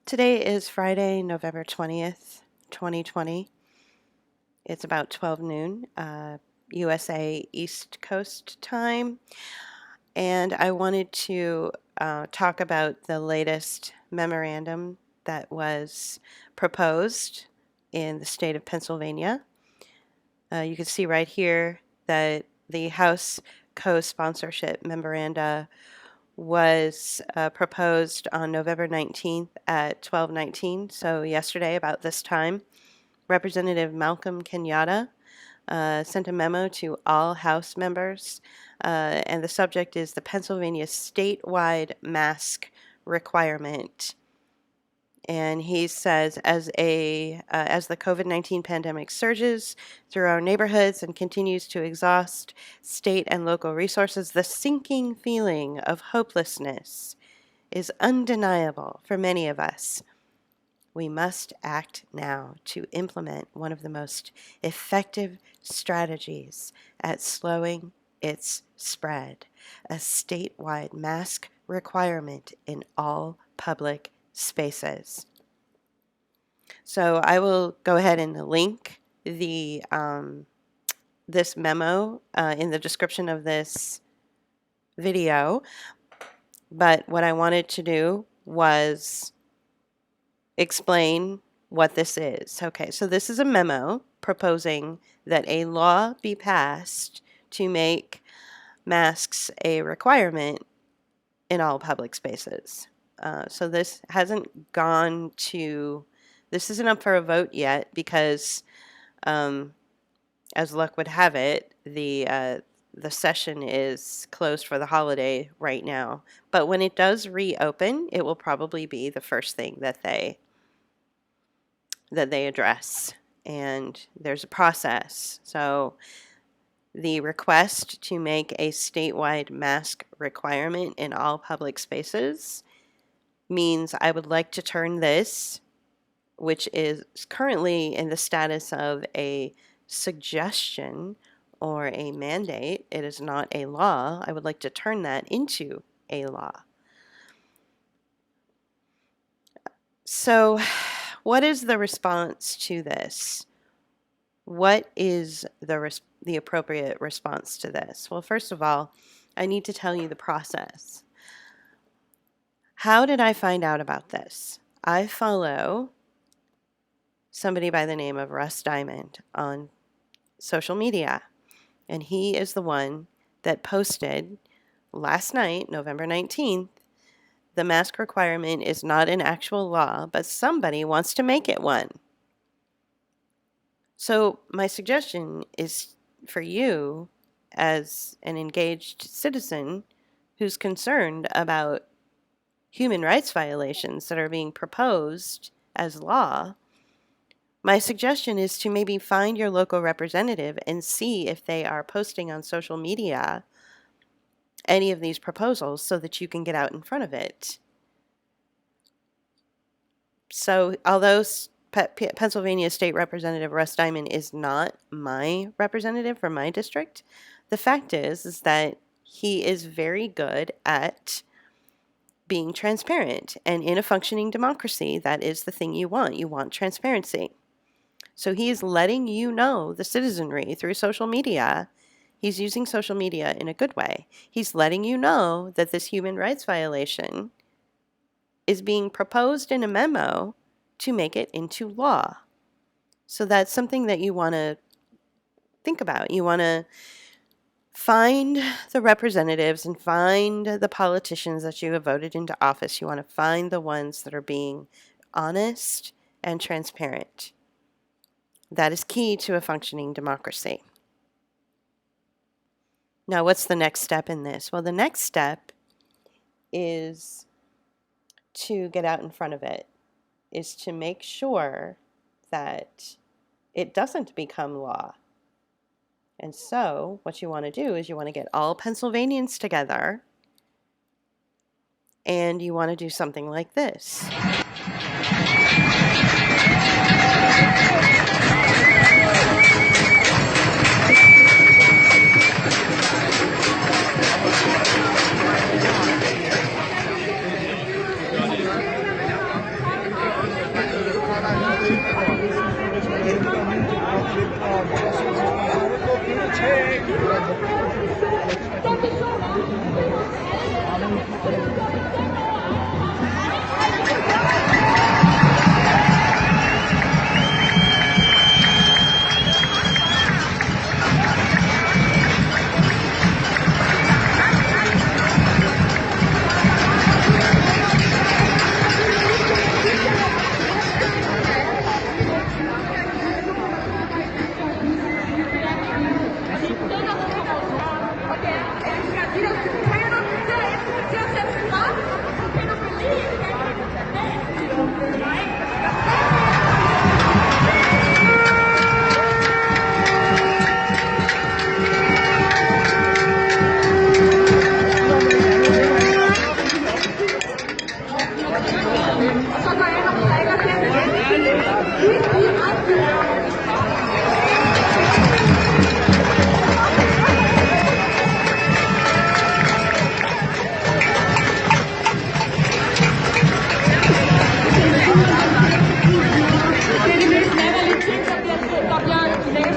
Today is Friday, November 20th, 2020. It's about 12 noon, USA East Coast time. And I wanted to talk about the latest memorandum that was proposed in the state of Pennsylvania. You can see right here that the House co-sponsorship memoranda was proposed on November 19th at 12:19, so yesterday about this time. Representative Malcolm Kenyatta sent a memo to all House members, and the subject is the Pennsylvania statewide mask requirement. And he says, as the COVID-19 pandemic surges through our neighborhoods and continues to exhaust state and local resources, the sinking feeling of hopelessness is undeniable for many of us. We must act now to implement one of the most effective strategies at slowing its spread, a statewide mask requirement in all public spaces. So I will go ahead and link the this memo in the description of this video. But what I wanted to do was explain what this is. Okay, so this is a memo proposing that a law be passed to make masks a requirement in all public spaces. So this hasn't gone to, this isn't up for a vote yet because, as luck would have it, the session is closed for the holiday right now. But when it does reopen, it will probably be the first thing that they address. And there's a process. So the request to make a statewide mask requirement in all public spaces means I would like to turn this, which is currently in the status of a suggestion or a mandate, it is not a law. I would like to turn that into a law. So, what is the response to this? What is the appropriate response to this? Well, first of all, I need to tell you the process. How did I find out about this? I follow somebody by the name of Russ Diamond on social media, and he is the one that posted last night, November 19th, the mask requirement is not an actual law, but somebody wants to make it one. So my suggestion is for you, as an engaged citizen who's concerned about human rights violations that are being proposed as law, my suggestion is to maybe find your local representative and see if they are posting on social media any of these proposals so that you can get out in front of it. So although Pennsylvania State Representative Russ Diamond is not my representative for my district, the fact is that he is very good at being transparent. And in a functioning democracy, that is the thing you want. You want transparency. So he is letting you know, the citizenry, through social media. He's using social media in a good way. He's letting you know that this human rights violation is being proposed in a memo to make it into law. So that's something that you want to think about. You want to find the representatives and find the politicians that you have voted into office. You want to find the ones that are being honest and transparent. That is key to a functioning democracy. Now, what's the next step in this? Well, the next step is to get out in front of it, is to make sure that it doesn't become law. And so what you want to do is you want to get all Pennsylvanians together and you want to do something like this.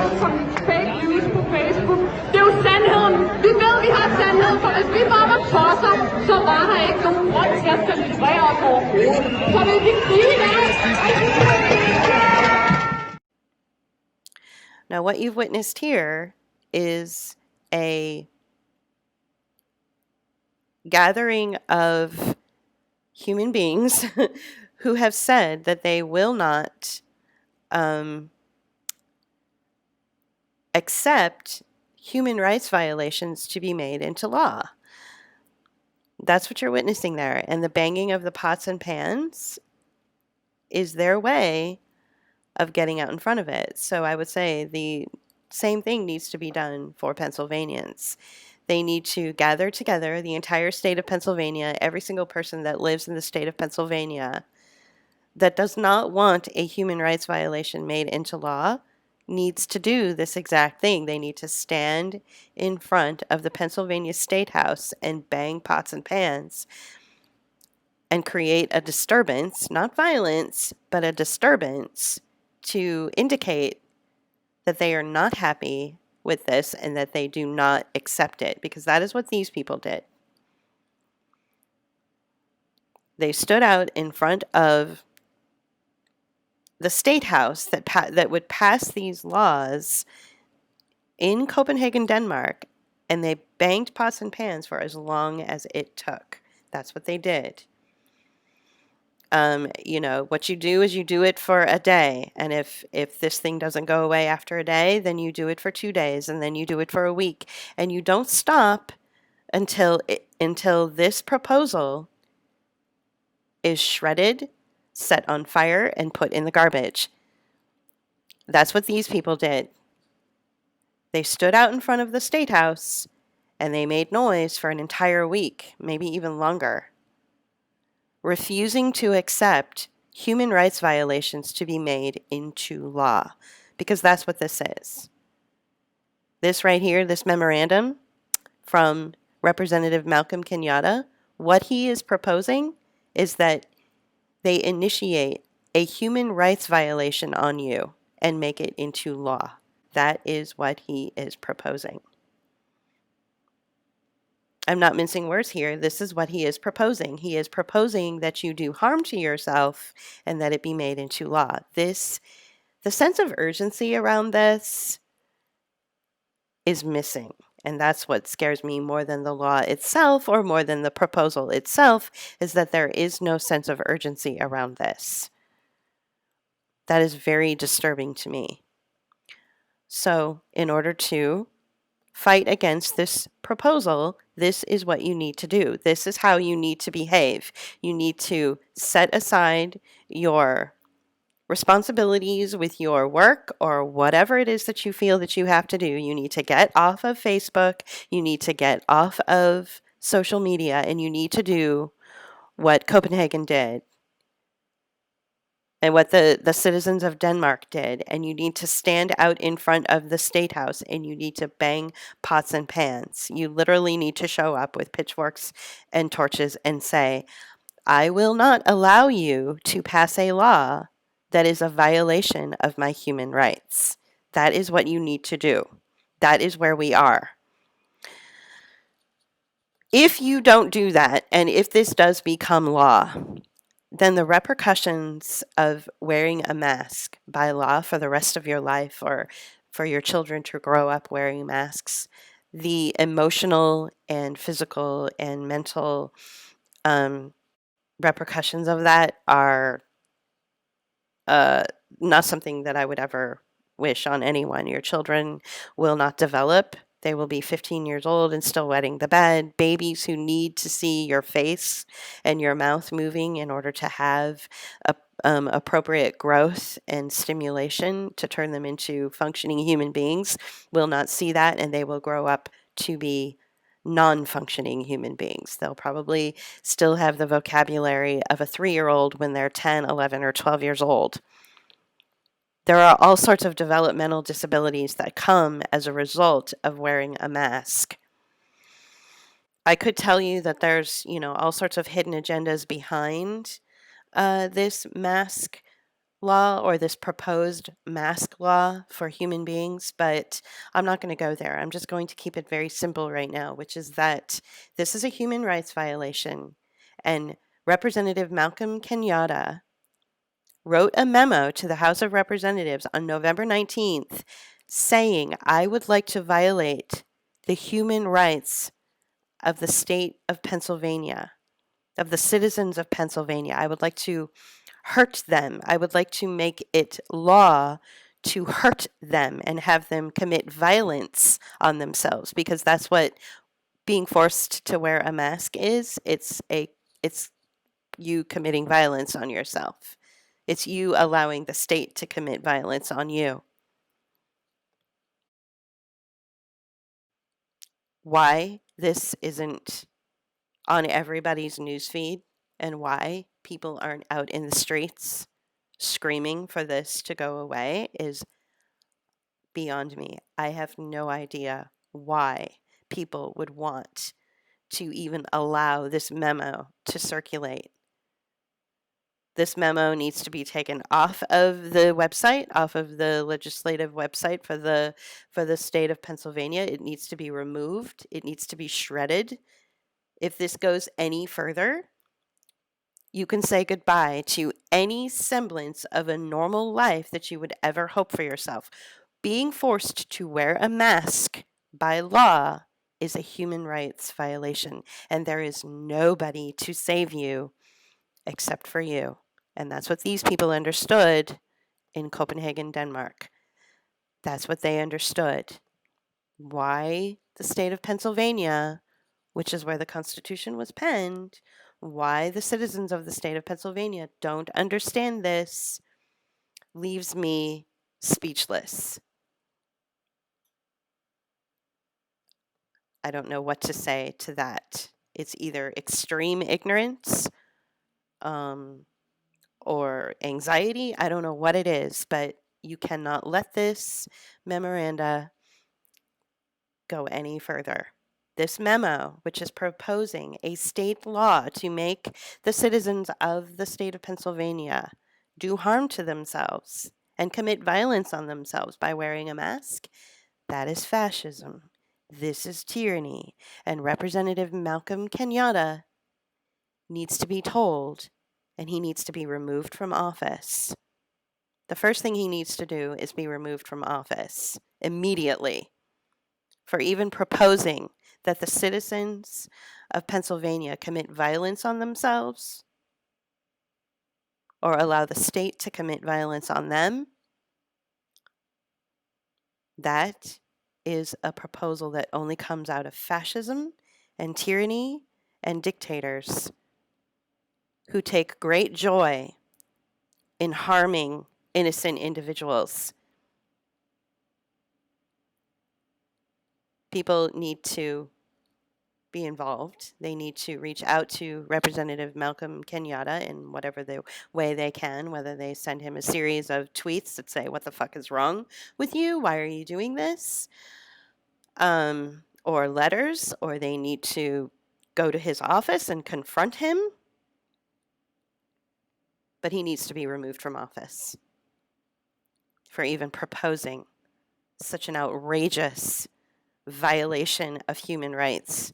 noget som fake news på Facebook. Det er jo sandheden. Vi ved, vi har sandheden, for hvis vi bare var tosser, så var der ikke nogen grund til at censurere os overhovedet. Så vil vi blive der. Now, what you've witnessed here is a gathering of human beings who have said that they will not accept human rights violations to be made into law. That's what you're witnessing there. And the banging of the pots and pans is their way of getting out in front of it. So I would say the same thing needs to be done for Pennsylvanians. They need to gather together, the entire state of Pennsylvania, every single person that lives in the state of Pennsylvania that does not want a human rights violation made into law needs to do this exact thing. They need to stand in front of the Pennsylvania State House and bang pots and pans and create a disturbance, not violence, but a disturbance to indicate that they are not happy with this and that they do not accept it, because that is what these people did. They stood out in front of the state house that would pass these laws in Copenhagen, Denmark, and they banged pots and pans for as long as it took. That's what they did. What you do is you do it for a day, and if this thing doesn't go away after a day, then you do it for 2 days, and then you do it for a week, and you don't stop until this proposal is shredded, set on fire, and put in the garbage. That's what these people did. They stood out in front of the State House, and they made noise for an entire week, maybe even longer, refusing to accept human rights violations to be made into law, because that's what this is. This right here, this memorandum from Representative Malcolm Kenyatta, what he is proposing is that they initiate a human rights violation on you and make it into law. That is what he is proposing. I'm not mincing words here. This is what he is proposing. He is proposing that you do harm to yourself and that it be made into law. The sense of urgency around this is missing. And that's what scares me more than the law itself or more than the proposal itself, is that there is no sense of urgency around this. That is very disturbing to me. So in order to fight against this proposal, this is what you need to do. This is how you need to behave. You need to set aside your responsibilities with your work or whatever it is that you feel that you have to do. You need to get off of Facebook. You need to get off of social media, and you need to do what Copenhagen did and what the citizens of Denmark did. And you need to stand out in front of the State House, and you need to bang pots and pans. You literally need to show up with pitchforks and torches and say, I will not allow you to pass a law that is a violation of my human rights. That is what you need to do. That is where we are. If you don't do that, and if this does become law, then the repercussions of wearing a mask by law for the rest of your life, or for your children to grow up wearing masks, the emotional and physical and mental repercussions of that are not something that I would ever wish on anyone. Your children will not develop. They will be 15 years old and still wetting the bed. Babies who need to see your face and your mouth moving in order to have appropriate growth and stimulation to turn them into functioning human beings will not see that, and they will grow up to be non-functioning human beings. They'll probably still have the vocabulary of a 3-year-old when they're 10, 11, or 12 years old. There are all sorts of developmental disabilities that come as a result of wearing a mask. I could tell you that there's, all sorts of hidden agendas behind this mask law or this proposed mask law for human beings, but I'm not going to go there. I'm just going to keep it very simple right now, which is that this is a human rights violation. And Representative Malcolm Kenyatta wrote a memo to the House of Representatives on November 19th saying, I would like to violate the human rights of the state of Pennsylvania, of the citizens of Pennsylvania. I would like to hurt them. I would like to make it law to hurt them and have them commit violence on themselves, because that's what being forced to wear a mask is. It's you committing violence on yourself. It's you allowing the state to commit violence on you. Why this isn't on everybody's newsfeed and why people aren't out in the streets screaming for this to go away is beyond me. I have no idea why people would want to even allow this memo to circulate. This memo needs to be taken off of the website, off of the legislative website for the state of Pennsylvania. It needs to be removed. It needs to be shredded. If this goes any further, you can say goodbye to any semblance of a normal life that you would ever hope for yourself. Being forced to wear a mask by law is a human rights violation, and there is nobody to save you except for you. And that's what these people understood in Copenhagen, Denmark. That's what they understood. Why the state of Pennsylvania, which is where the Constitution was penned, why the citizens of the state of Pennsylvania don't understand this leaves me speechless. I don't know what to say to that. It's either extreme ignorance or anxiety. I don't know what it is, but you cannot let this memoranda go any further. This memo, which is proposing a state law to make the citizens of the state of Pennsylvania do harm to themselves and commit violence on themselves by wearing a mask, that is fascism. This is tyranny. And Representative Malcolm Kenyatta needs to be told, and he needs to be removed from office. The first thing he needs to do is be removed from office immediately for even proposing that the citizens of Pennsylvania commit violence on themselves or allow the state to commit violence on them. That is a proposal that only comes out of fascism and tyranny and dictators who take great joy in harming innocent individuals. People need to be involved. They need to reach out to Representative Malcolm Kenyatta in whatever the way they can, whether they send him a series of tweets that say, what the fuck is wrong with you? Why are you doing this? Or letters, or they need to go to his office and confront him. But he needs to be removed from office for even proposing such an outrageous violation of human rights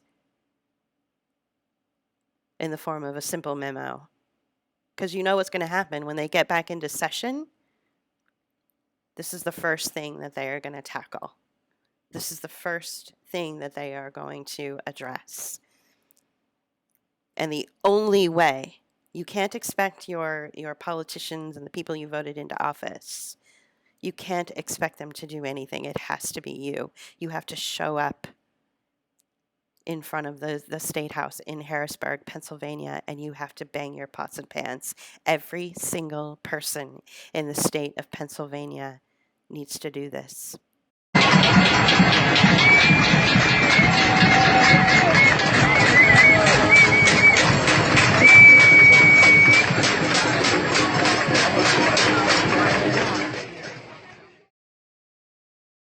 in the form of a simple memo. Because you know what's going to happen when they get back into session? This is the first thing that they are going to tackle. This is the first thing that they are going to address. And the only way, you can't expect your politicians and the people you voted into office, you can't expect them to do anything. It has to be you. You have to show up in front of the State House in Harrisburg, Pennsylvania, and you have to bang your pots and pans. Every single person in the state of Pennsylvania needs to do this.